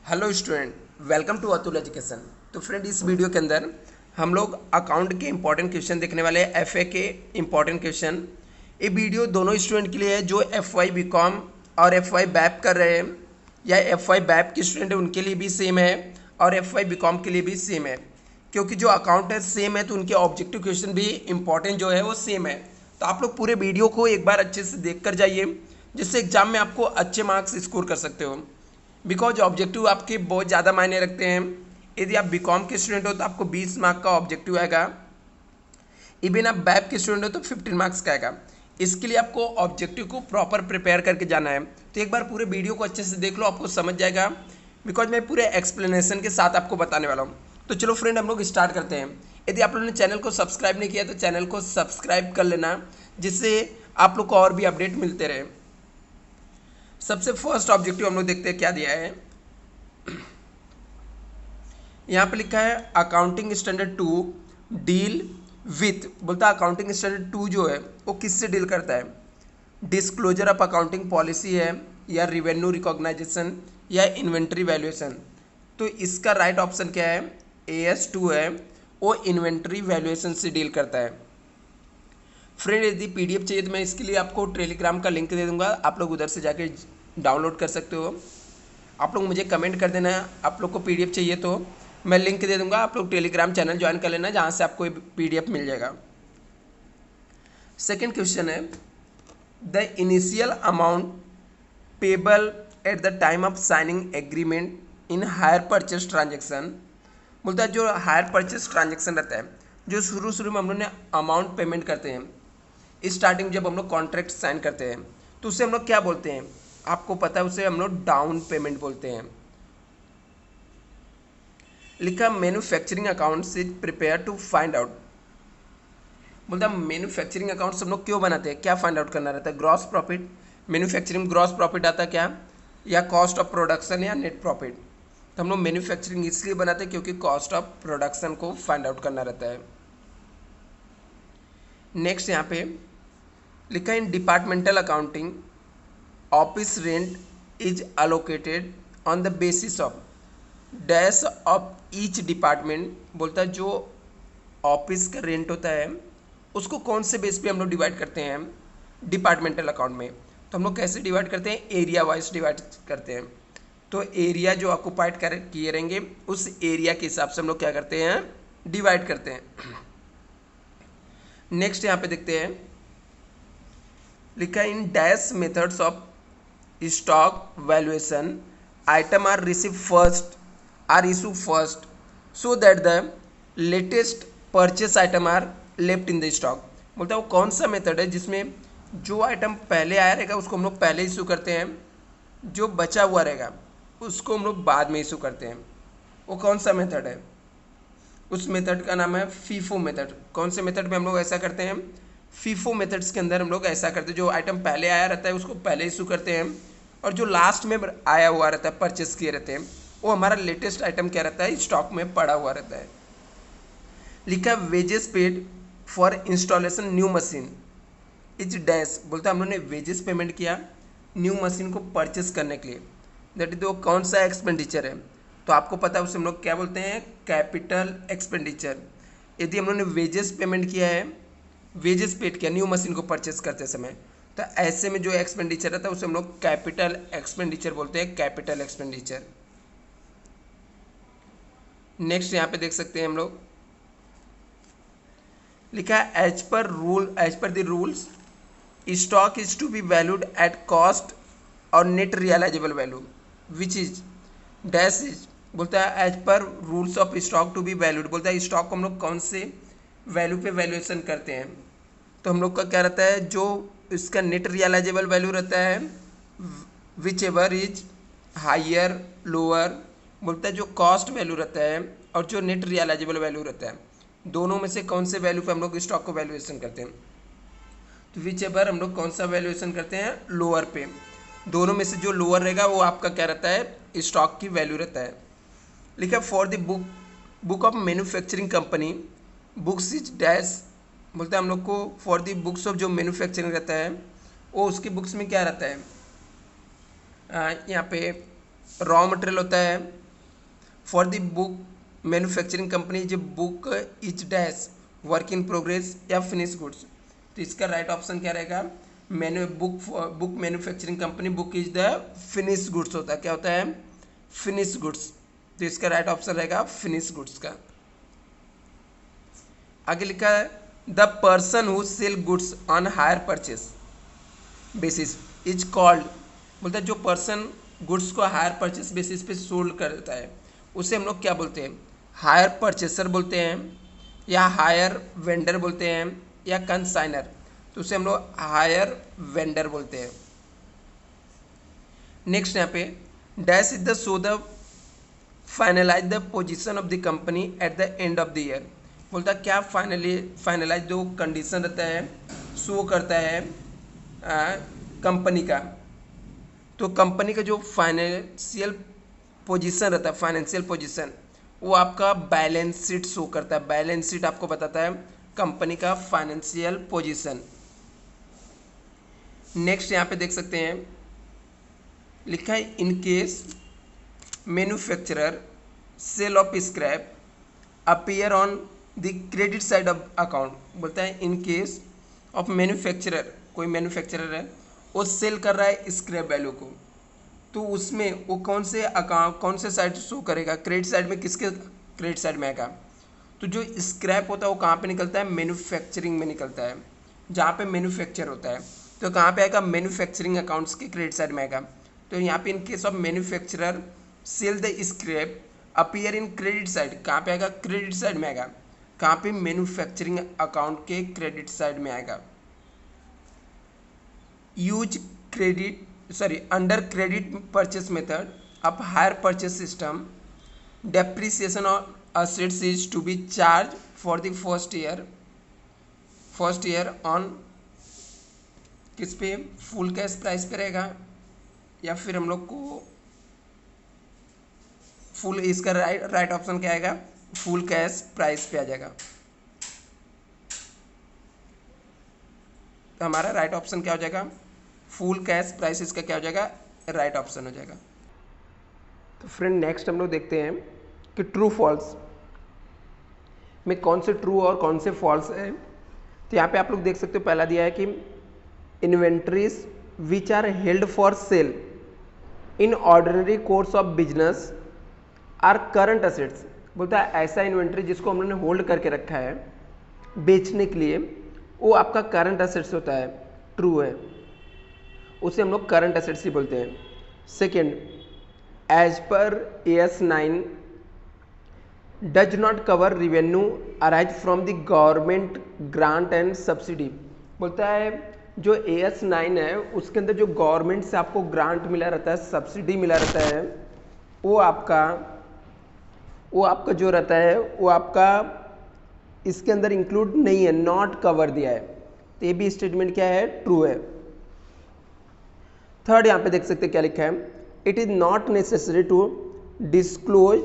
Hello student, welcome to Atul education. तो friend, इस video के अंदर हम लोग अकाउंट के इंपॉर्टेंट क्वेश्चन देखने वाले हैं, एफए के इंपॉर्टेंट क्वेश्चन। ये वीडियो दोनों स्टूडेंट के लिए है जो एफ वाई बी कॉम और एफ वाई बैप कर रहे हैं, या एफ वाई बैप के स्टूडेंट है उनके लिए भी सेम है और एफ वाई बी कॉम के लिए भी सेम है। क्योंकि जो अकाउंट है सेम है तो उनके ऑब्जेक्टिव क्वेश्चन भी इंपॉर्टेंट जो है वो सेम है। तो आप लोग पूरे वीडियो को एक बार अच्छे से देख कर जाइए, जिससे एग्जाम में आपको अच्छे मार्क्स स्कोर कर सकते हो। बिकॉज ऑब्जेक्टिव आपके बहुत ज़्यादा मायने रखते हैं। यदि आप बीकॉम के स्टूडेंट हो तो आपको 20 मार्क का ऑब्जेक्टिव आएगा, इवन आप बैप के स्टूडेंट हो तो 15 मार्क्स का आएगा। इसके लिए आपको ऑब्जेक्टिव को प्रॉपर प्रिपेयर करके जाना है। तो एक बार पूरे वीडियो को अच्छे से देख लो, आपको समझ जाएगा। बिकॉज मैं पूरे एक्सप्लेनेशन के साथ आपको बताने वाला हूँ। तो चलो फ्रेंड, हम लोग स्टार्ट करते हैं। यदि आप लोगों ने चैनल को सब्सक्राइब नहीं किया तो चैनल को सब्सक्राइब कर लेना, जिससे आप लोग को और भी अपडेट मिलते रहे। सबसे फर्स्ट ऑब्जेक्टिव हम लोग देखते हैं क्या दिया है। यहाँ पे लिखा है अकाउंटिंग स्टैंडर्ड 2 डील विथ, बोलता है अकाउंटिंग स्टैंडर्ड 2 जो है वो किससे डील करता है। डिस्क्लोजर ऑफ अकाउंटिंग पॉलिसी है, या रिवेन्यू रिकॉग्नाइजेशन, या इन्वेंट्री वैल्यूएशन। तो इसका राइट ऑप्शन क्या है, AS2 है, वो इन्वेंट्री वैल्यूएशन से डील करता है। फ्रेंड, यदि PDF चाहिए तो मैं इसके लिए आपको टेलीग्राम का लिंक दे दूंगा, आप लोग उधर से जाके डाउनलोड कर सकते हो। आप लोग मुझे कमेंट कर देना, आप लोग को PDF चाहिए तो मैं लिंक दे दूंगा, आप लोग टेलीग्राम चैनल ज्वाइन कर लेना, जहाँ से आपको PDF मिल जाएगा। सेकेंड क्वेश्चन है, the initial amount payable at the time of signing agreement in hire purchase transaction. बोलता है जो हायर परचेज ट्रांजेक्शन रहता है, जो शुरू शुरू में हम लोग ने अमाउंट पेमेंट करते हैं, स्टार्टिंग जब हम लोग कॉन्ट्रैक्ट साइन करते हैं तो उसे हम लोग क्या बोलते हैं, आपको पता है, उसे हम लोग डाउन पेमेंट बोलते हैं। लिखा मैन्युफैक्चरिंग अकाउंट से प्रिपेयर टू फाइंड आउट। बोलता है मैन्युफैक्चरिंग अकाउंट हम लोग क्यों बनाते हैं, क्या फाइंड आउट करना रहता है, gross profit. Manufacturing gross profit आता है क्या, या कॉस्ट ऑफ प्रोडक्शन, या नेट प्रॉफिट। तो हम लोग मैन्युफैक्चरिंग इसलिए बनाते हैं क्योंकि कॉस्ट ऑफ प्रोडक्शन को फाइंड आउट करना रहता है। नेक्स्ट यहाँ पे लिखा in departmental accounting office rent is allocated on the basis of dash of each department. बोलता है जो ऑफिस का रेंट होता है उसको कौन से बेस पे हम लोग डिवाइड करते हैं डिपार्टमेंटल अकाउंट में। तो हम लोग कैसे डिवाइड करते हैं, एरिया वाइज डिवाइड करते हैं। तो एरिया जो ऑक्यूपाइड कर किए रहेंगे उस एरिया के हिसाब से हम लोग क्या करते हैं, डिवाइड करते हैं। नेक्स्ट यहाँ पे देखते हैं, लिखा in dash methods of stock valuation item are receive first are issue first so that the latest purchase item are left in the stock. बोलता है वो कौन सा मेथड है जिसमें जो आइटम पहले आया रहेगा उसको हम लोग पहले इशू करते हैं, जो बचा हुआ रहेगा उसको हम लोग बाद में इशू करते हैं। वो कौन सा मेथड है, उस मेथड का नाम है फीफो मेथड। कौन से मेथड में हम लोग ऐसा करते हैं, फीफो मेथड्स के अंदर हम लोग ऐसा करते हैं, जो आइटम पहले आया रहता है उसको पहले इशू करते हैं, और जो लास्ट में आया हुआ रहता है, परचेस किए रहते हैं, वो हमारा लेटेस्ट आइटम क्या रहता है, स्टॉक में पड़ा हुआ रहता है। लिखा wages paid for installation new machine is dash. बोलता है हम लोग ने वेजेस पेमेंट किया न्यू मशीन को परचेस करने के लिए, दैट इज वो कौन सा एक्सपेंडिचर है। तो आपको पता है उसे हम लोग क्या बोलते हैं, कैपिटल एक्सपेंडिचर। यदि हम लोग ने वेजेस पेमेंट किया है, वेजेस पेड किया न्यू मशीन को परचेस करते समय, तो ऐसे में जो एक्सपेंडिचर रहता है उसे हम लोग कैपिटल एक्सपेंडिचर बोलते हैं, कैपिटल एक्सपेंडिचर। नेक्स्ट यहाँ पे देख सकते हैं हम लोग, लिखा है as per rule, as per the rules stock is to be valued at cost और net realisable value which is dash is. बोलता है as per rules of stock to be valued. बोलता है स्टॉक को हम लोग कौन से वैल्यू पे वैल्यूएशन करते हैं, तो हम लोग का क्या रहता है, जो इसका नेट रियलाइजेबल वैल्यू रहता है which ever is higher lower. बोलता है जो कॉस्ट वैल्यू रहता है और जो नेट रियलाइजेबल वैल्यू रहता है, दोनों में से कौन से वैल्यू पे हम लोग स्टॉक को वैल्यूएशन करते हैं। तो विच एवर हम लोग कौन सा वैल्यूएशन करते हैं, लोअर पे। दोनों में से जो लोअर रहेगा वो आपका क्या रहता है, स्टॉक की वैल्यू रहता है। लिखा for the book of manufacturing company books is dash. बोलते हैं हम लोग को फॉर द बुक्स ऑफ जो मैन्युफैक्चरिंग रहता है वो उसकी बुक्स में क्या रहता है, यहाँ पे रॉ मटेरियल होता है। For the book manufacturing company जो book is dash work in progress या फिनिश गुड्स। तो इसका राइट ऑप्शन क्या रहेगा, book manufacturing company book is the finish goods होता है, क्या होता है, फिनिश गुड्स। तो इसका राइट ऑप्शन रहेगा फिनिश गुड्स का। आगे लिखा है the person who sell goods on hire purchase basis is called, बोलता है जो पर्सन गुड्स को हायर परचेस बेसिस पे सोल्ड करता है उसे हम लोग क्या बोलते हैं, हायर परचेसर बोलते हैं या हायर वेंडर बोलते हैं या कंसाइनर। तो उसे हम लोग हायर वेंडर बोलते हैं। नेक्स्ट यहाँ पे dash is the show the finalise the position of the company at the end of the year. बोलता क्या फाइनलाइज जो कंडीशन रहता है शो करता है कंपनी का। तो कंपनी का जो फाइनेंशियल पोजीशन रहता है, फाइनेंशियल पोजीशन, वो आपका बैलेंस शीट शो करता है। बैलेंस शीट आपको बताता है कंपनी का फाइनेंशियल पोजीशन। नेक्स्ट यहाँ पे देख सकते हैं लिखा है in case manufacturer sale of scrap appear on the credit side of account. बोलता है इन केस ऑफ मैन्युफैक्चरर, कोई मैन्युफैक्चरर है वो सेल कर रहा है स्क्रैप वैल्यू को, तो उसमें वो कौन से अकाउंट कौन से साइड शो करेगा, क्रेडिट साइड में, किसके क्रेडिट साइड में आएगा। तो जो स्क्रैप होता है वो कहाँ पे निकलता है, मैन्युफैक्चरिंग में निकलता है, जहाँ पे मैन्युफैक्चर होता है। तो कहाँ पे आएगा, मैन्युफैक्चरिंग अकाउंट्स के क्रेडिट साइड में आएगा। तो यहाँ पे in case of manufacturer sale the scrap appear in credit side, कहाँ पे आएगा, क्रेडिट साइड में आएगा। कहाँ पे, मैन्युफैक्चरिंग अकाउंट के क्रेडिट साइड में आएगा। Use under credit purchase method of hire purchase system depreciation on assets is to be charged for the first year on किस पे, फुल कैश प्राइस पे रहेगा या फिर हम लोग को फुल, इसका राइट ऑप्शन क्या आएगा, फुल कैश प्राइस पे आ जाएगा। तो हमारा राइट ऑप्शन क्या हो जाएगा, फुल कैश प्राइस, इसका क्या हो जाएगा, राइट ऑप्शन हो जाएगा। तो फ्रेंड नेक्स्ट हम लोग देखते हैं कि ट्रू फॉल्स में कौन से ट्रू और कौन से फॉल्स है। तो यहाँ पे आप लोग देख सकते हो पहला दिया है कि inventories which are held for sale in ordinary course of business are current assets. बोलता है ऐसा इन्वेंट्री जिसको हमने होल्ड करके रखा है बेचने के लिए, वो आपका करंट असेट्स होता है, ट्रू है, उसे हम लोग करंट असेट्स ही बोलते हैं। Second, as per AS 9 does not cover revenue arise from the government grant and subsidy. बोलता है जो AS 9 है उसके अंदर जो गवर्नमेंट से आपको ग्रांट मिला रहता है, सब्सिडी मिला रहता है, वो आपका जो रहता है वो आपका इसके अंदर इंक्लूड नहीं है, नॉट कवर दिया है। तो ये भी स्टेटमेंट क्या है, ट्रू है। थर्ड यहाँ पे देख सकते हैं क्या लिखा है, it is not necessary to disclose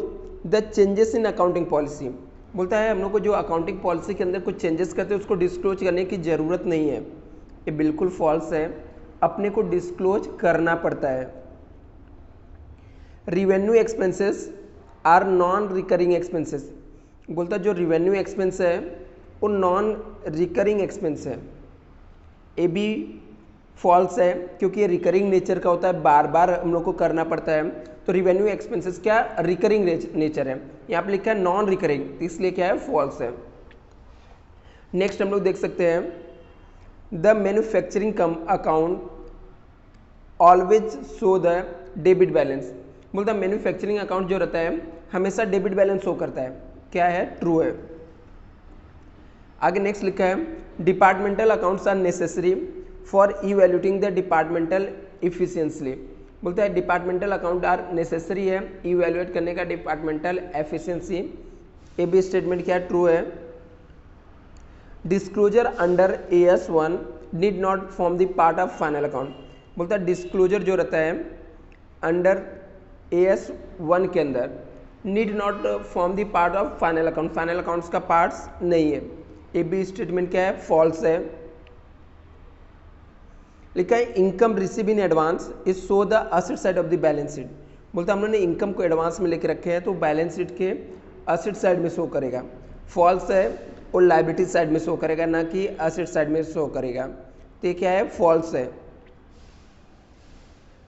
the changes in accounting policy. बोलता है हम लोग को जो अकाउंटिंग पॉलिसी के अंदर कुछ चेंजेस करते हैं उसको डिस्क्लोज करने की ज़रूरत नहीं है। ये बिल्कुल फॉल्स है, अपने को डिस्क्लोज करना पड़ता है। Revenue expenses are non recurring expenses. बोलता जो रिवेन्यू एक्सपेंस है वो नॉन रिकरिंग एक्सपेंस है। ये भी फॉल्स है क्योंकि ये रिकरिंग नेचर का होता है, बार बार हम लोग को करना पड़ता है। तो रिवेन्यू एक्सपेंसेस क्या रिकरिंग नेचर है, यहाँ पे लिखा है नॉन रिकरिंग, इसलिए क्या है, फॉल्स है। नेक्स्ट हम लोग देख सकते हैं the manufacturing account always show the debit balance. बोलता है मैन्युफैक्चरिंग अकाउंट जो रहता है हमेशा डेबिट बैलेंस शो करता है, क्या है, ट्रू है। आगे नेक्स्ट लिखा है departmental accounts are necessary for evaluating the departmental efficiently. बोलता है डिपार्टमेंटल अकाउंट आर नेसेसरी है इवैल्यूएट करने का डिपार्टमेंटल एफिशिएंसी। ये भी स्टेटमेंट क्या ट्रू है। Disclosure under AS 1 need not form the part of final account. बोलता है डिस्क्लोजर जो रहता है अंडर AS 1 के अंदर need not form the part of final account, final accounts का पार्ट्स नहीं है। ये भी स्टेटमेंट क्या है, फॉल्स है। लिखा है income receive in advance is show the asset side of the balance sheet. बोलता हम लोगों ने इनकम को एडवांस में लेके रखे हैं तो बैलेंस शीट के असेट साइड में शो करेगा। फॉल्स है और लायबिलिटी साइड में शो करेगा, ना कि असेट साइड में शो करेगा। तो ये क्या है, फॉल्स है।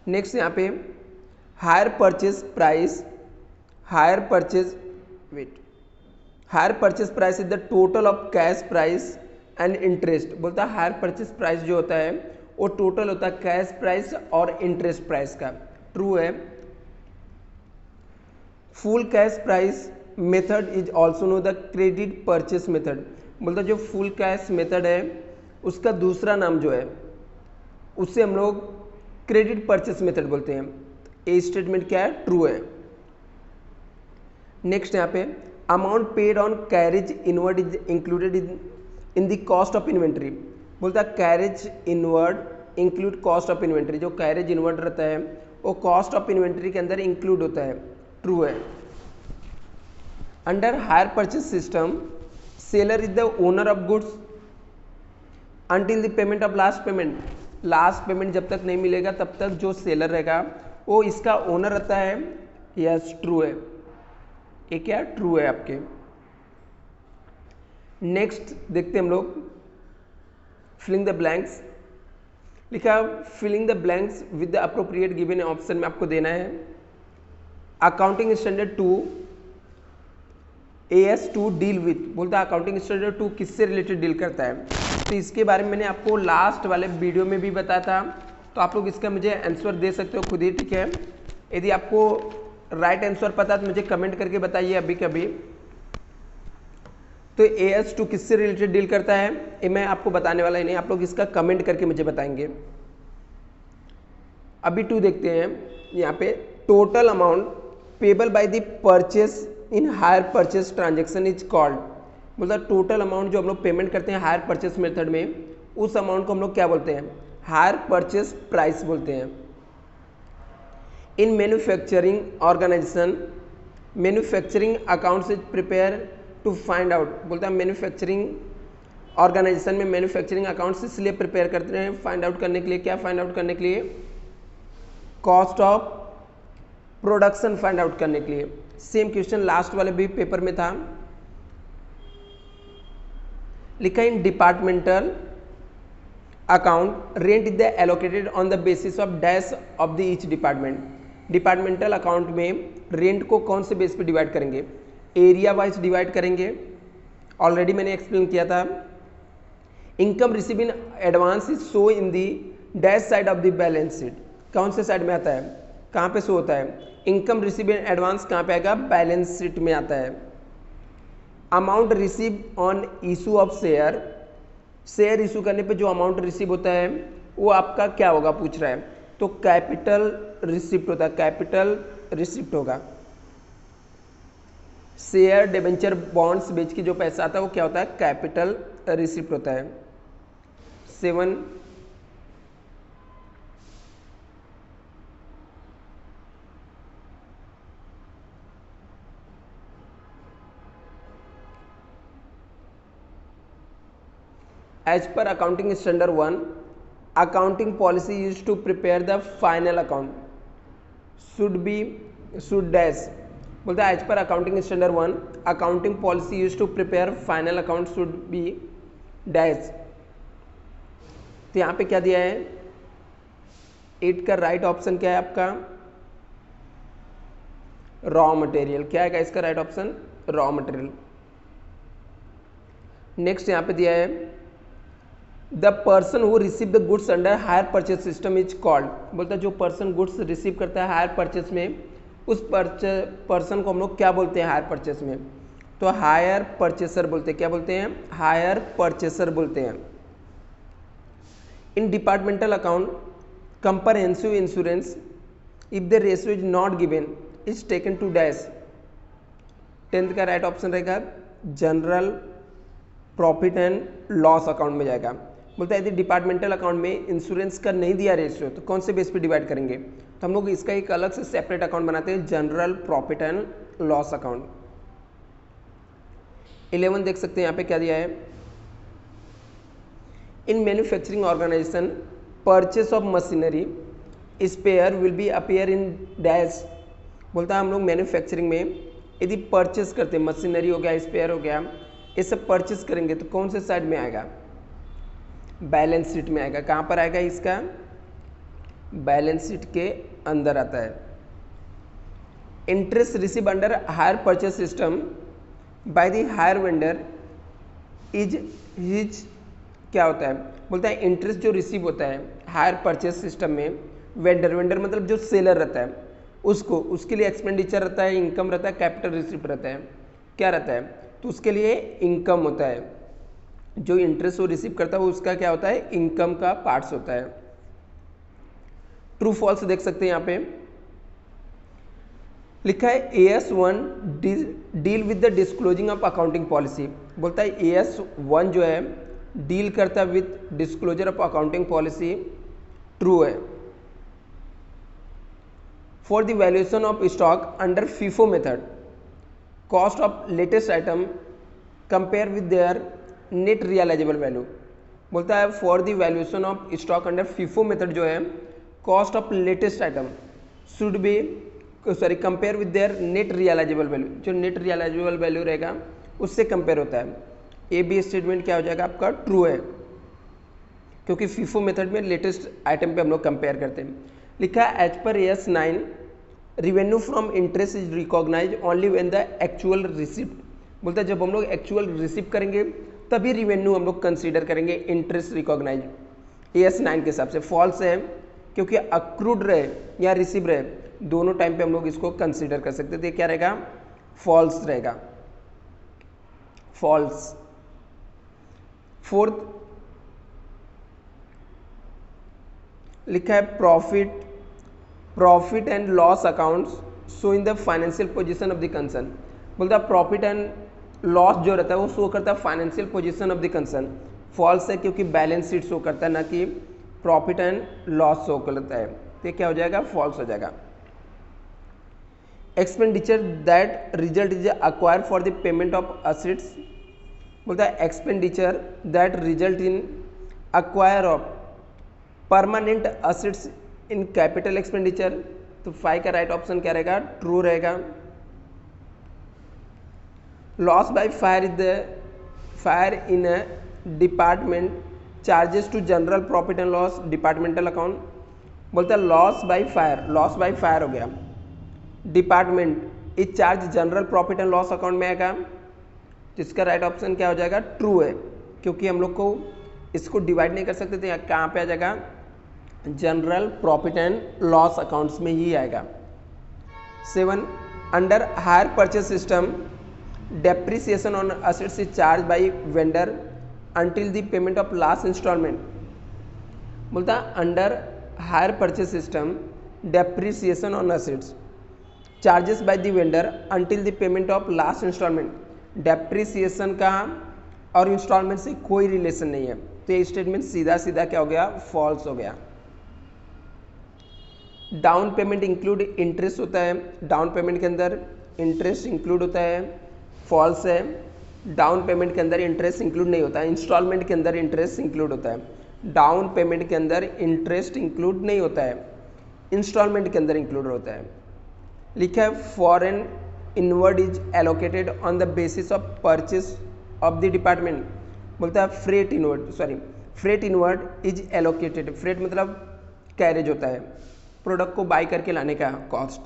नेक्स्ट यहाँ पे hire purchase price, hire purchase price is the total of cash price and interest. बोलता है हायर परचेज प्राइस जो होता है वो टोटल होता है कैश प्राइस और इंटरेस्ट प्राइस का। ट्रू है। Full cash price method is also know the credit purchase method. बोलता जो फुल कैश मेथड है उसका दूसरा नाम जो है उससे हम लोग क्रेडिट परचेस मेथड बोलते हैं। ए स्टेटमेंट क्या है, ट्रू है। नेक्स्ट यहाँ पे amount paid on carriage inward is included in the cost of inventory. बोलता है carriage inward include cost of inventory. जो कैरेज इनवर्ड रहता है वो कॉस्ट ऑफ इन्वेंट्री के अंदर इंक्लूड होता है। ट्रू है। Under hire purchase system seller is the owner of goods until the payment of last payment. Last payment जब तक नहीं मिलेगा तब तक जो सेलर रहेगा वो इसका ओनर रहता है। यस, ट्रू है। ये क्या ट्रू है आपके। नेक्स्ट देखते हैं हम लोग फिलिंग द ब्लैंक्स। लिखा filling the blanks with the appropriate given option में आपको देना है। Accounting standard 2 AS2 deal with. बोलता है अकाउंटिंग स्टैंडर्ड 2 किससे रिलेटेड डील करता है। तो इसके बारे में मैंने आपको लास्ट वाले वीडियो में भी बताया था, तो आप लोग इसका मुझे आंसर दे सकते हो खुद ही, ठीक है। यदि आपको राइट आंसर पता तो मुझे कमेंट करके बताइए अभी कभी। तो AS2 किससे रिलेटेड डील करता है ये मैं आपको बताने वाला ही नहीं, आप लोग इसका कमेंट करके मुझे बताएंगे। अभी 2 देखते हैं। यहाँ पे total amount payable by the purchase in hire purchase transaction is called. बोलता टोटल अमाउंट जो हम लोग पेमेंट करते हैं हायर परचेस मेथड में, उस अमाउंट को हम लोग क्या बोलते हैं, हायर परचेस प्राइस बोलते हैं। In manufacturing organisation manufacturing accounts is prepare to find out. बोलता है मैन्युफैक्चरिंग ऑर्गेनाइजेशन में मैन्युफैक्चरिंग अकाउंट्स इसलिए प्रिपेयर करते हैं फाइंड आउट करने के लिए। क्या फाइंड आउट करने के लिए, cost of production find out करने के लिए। सेम क्वेश्चन लास्ट वाले भी पेपर में था। लिखा in departmental account rent is the allocated on the basis of dash of the each department. Departmental account में रेंट को कौन से बेस पे डिवाइड करेंगे, एरिया वाइज डिवाइड करेंगे। ऑलरेडी मैंने एक्सप्लेन किया था। Income receive in advance is show in the dash side of the balance sheet. कौन से साइड में आता है, कहाँ पे शो होता है, इनकम रिसीव इन एडवांस कहाँ पे आएगा, बैलेंस शीट में आता है। Amount receive on issue of share, share issue करने पे जो अमाउंट रिसीव होता है वो आपका क्या होगा पूछ रहा है, तो कैपिटल रिसिप्ट होता है, कैपिटल रिसिप्ट होगा। शेयर डिबेंचर बॉन्ड्स बेच के जो पैसा आता है वो क्या होता है, कैपिटल रिसिप्ट होता है। 7 As per accounting standard 1, accounting policy used to prepare the final account should dash। बोलता है as per accounting standard 1 accounting policy use to prepare final account should be dash. तो यहाँ पे क्या दिया है, 8 का राइट ऑप्शन क्या है आपका, रॉ मटेरियल। क्या है इसका right option, raw material. Next यहाँ पे दिया है the person who receive the goods under hire purchase system is called. बोलता है जो पर्सन गुड्स रिसीव करता है हायर परचेज में, उस पर्सन को हम लोग क्या बोलते हैं हायर परचेस में, तो हायर परचेसर बोलते हैं। क्या बोलते हैं, हायर परचेसर बोलते हैं। In departmental account comprehensive insurance if the ratio is not given is taken to dash. 10th का राइट ऑप्शन रहेगा general profit and loss account में जाएगा। बोलता है यदि डिपार्टमेंटल अकाउंट में इंश्योरेंस का नहीं दिया रेशियो तो कौन से बेस पे डिवाइड करेंगे, तो हम लोग इसका एक अलग से सेपरेट अकाउंट बनाते हैं, general profit and loss account. 11 देख सकते हैं यहाँ पे क्या दिया है, in manufacturing organisation purchase of machinery spare will be appear in dash बोलता है हम लोग मैन्युफैक्चरिंग में यदि परचेस करते हैं, मशीनरी हो गया, स्पेयर हो गया, ये सब परचेस करेंगे तो कौन से साइड में आएगा? बैलेंस शीट में आएगा। कहाँ पर आएगा? इसका बैलेंस शीट के अंदर आता है। Interest receive under hire purchase system by the higher vendor is his, क्या होता है? बोलता है इंटरेस्ट जो रिसीव होता है हायर परचेस सिस्टम में, वेंडर मतलब जो सेलर रहता है उसको, उसके लिए एक्सपेंडिचर रहता है, इनकम रहता है, कैपिटल रिसिप्ट रहता है, क्या रहता है? तो उसके लिए इनकम होता है। जो इंटरेस्ट वो रिसीव करता है वो उसका क्या होता है? इनकम का पार्ट्स होता है। ट्रू फॉल्स देख सकते हैं यहाँ पे लिखा है AS1 deal with the disclosing of accounting policy. बोलता है AS1 जो है डील करता है with disclosure of accounting policy, true है। For the valuation of stock under FIFO method, cost of latest item compare with their net realisable value. बोलता है for the valuation of stock under FIFO method जो है, cost of latest item should be compare with their net realisable value. जो net realisable value रहेगा उससे compare होता है। A B statement क्या हो जाएगा आपका? ट्रू है, क्योंकि FIFO मेथड में लेटेस्ट आइटम पे हम लोग कंपेयर करते हैं। लिखा है as per AS9 revenue from interest is recognise only when the actual receipt. बोलता है जब हम लोग एक्चुअल रिसीव करेंगे तभी रिवेन्यू हम लोग कंसीडर करेंगे, इंटरेस्ट रिकॉग्नाइज AS9 के हिसाब से। फॉल्स है, क्योंकि अक्रूड रहे या रिसीव रहे दोनों टाइम पे हम लोग इसको कंसीडर कर सकते थे। क्या रहेगा? फॉल्स रहेगा, फॉल्स। फोर्थ लिखा है profit and loss accounts show in the financial position of the concern. बोलता है प्रॉफिट एंड लॉस जो रहता है वो शो करता है financial position of the concern. False है, क्योंकि बैलेंस शीट शो करता है, ना कि प्रॉफिट एंड लॉस शो करता है। तो ये क्या हो जाएगा? फॉल्स हो जाएगा। Expenditure that result is acquire for the payment of assets. बोलता है expenditure that result in acquire of permanent assets in capital expenditure. तो 5 का राइट ऑप्शन क्या रहेगा? ट्रू रहेगा। Loss by fire in a department charges to general profit and loss departmental account. बोलता है loss by fire हो गया, department is charge general profit and loss account में आएगा। जिसका राइट ऑप्शन क्या हो जाएगा? ट्रू है, क्योंकि हम लोग को इसको डिवाइड नहीं कर सकते थे। कहाँ पे आ जाएगा? General profit and loss accounts में ही आएगा। 7 under hire purchase system depreciation on assets is charge by vendor until the payment of last instalment. बोलता under hire purchase system depreciation on assets charges by the vendor until the payment of last instalment. Depreciation का और instalment से कोई relation नहीं है, तो ये statement सीधा सीधा क्या हो गया? फॉल्स हो गया। डाउन पेमेंट इंक्लूड इंटरेस्ट होता है, डाउन पेमेंट के अंदर इंटरेस्ट इंक्लूड होता है, फॉल्स है। डाउन पेमेंट के अंदर इंटरेस्ट इंक्लूड नहीं होता है, इंस्टॉलमेंट के अंदर इंटरेस्ट इंक्लूड होता है। डाउन पेमेंट के अंदर इंटरेस्ट इंक्लूड नहीं होता है, इंस्टॉलमेंट के अंदर इंक्लूड होता है। लिखा है foreign inward is allocated on the basis of purchase of the department. बोलता है freight inward is allocated. Freight मतलब कैरेज होता है, प्रोडक्ट को बाई करके लाने का cost.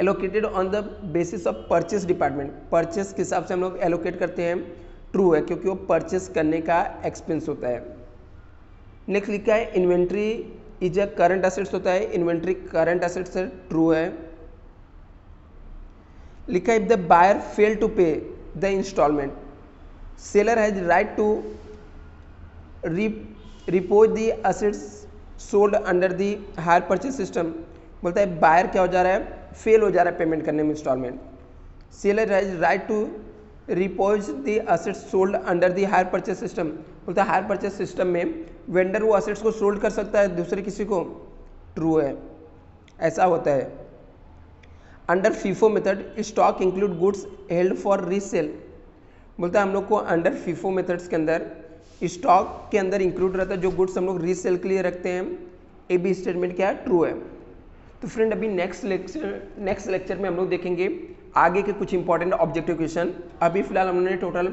Allocated on the basis of purchase department, purchase के हिसाब से हम लोग एलोकेट करते हैं, ट्रू है, क्योंकि वो परचेस करने का एक्सपेंस होता है। नेक्स्ट लिखा है inventory is a current assets होता है, इन्वेंट्री करंट असेट्स है, ट्रू है। लिखा है if the buyer fail to pay the instalment seller has right to repose the assets sold under the hire purchase system. बोलता है बायर क्या हो जा रहा है? फेल हो जा रहा है पेमेंट करने में instalment. Seller has right to repose the assets sold under the hire purchase system. बोलता है हायर परचेस सिस्टम में वेंडर वो असेट्स को सोल्ड कर सकता है दूसरे किसी को, ट्रू है, ऐसा होता है। Under FIFO method stock include goods held for resale. बोलता है हम लोग को अंडर FIFO मेथड्स के अंदर स्टॉक के अंदर इंक्लूड रहता है जो गुड्स हम लोग रीसेल के लिए रखते हैं। ए बी स्टेटमेंट क्या है? ट्रू है। तो फ्रेंड अभी नेक्स्ट लेक्चर में हम लोग देखेंगे आगे के कुछ इंपॉर्टेंट ऑब्जेक्टिव क्वेश्चन। अभी फिलहाल हमने टोटल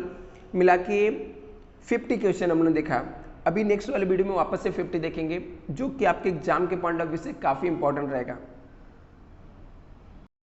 मिला के 50 क्वेश्चन हमने देखा। अभी नेक्स्ट वाले वीडियो में वापस से 50 देखेंगे, जो कि आपके एग्जाम के पॉइंट ऑफ व्यू से काफ़ी इंपॉर्टेंट रहेगा।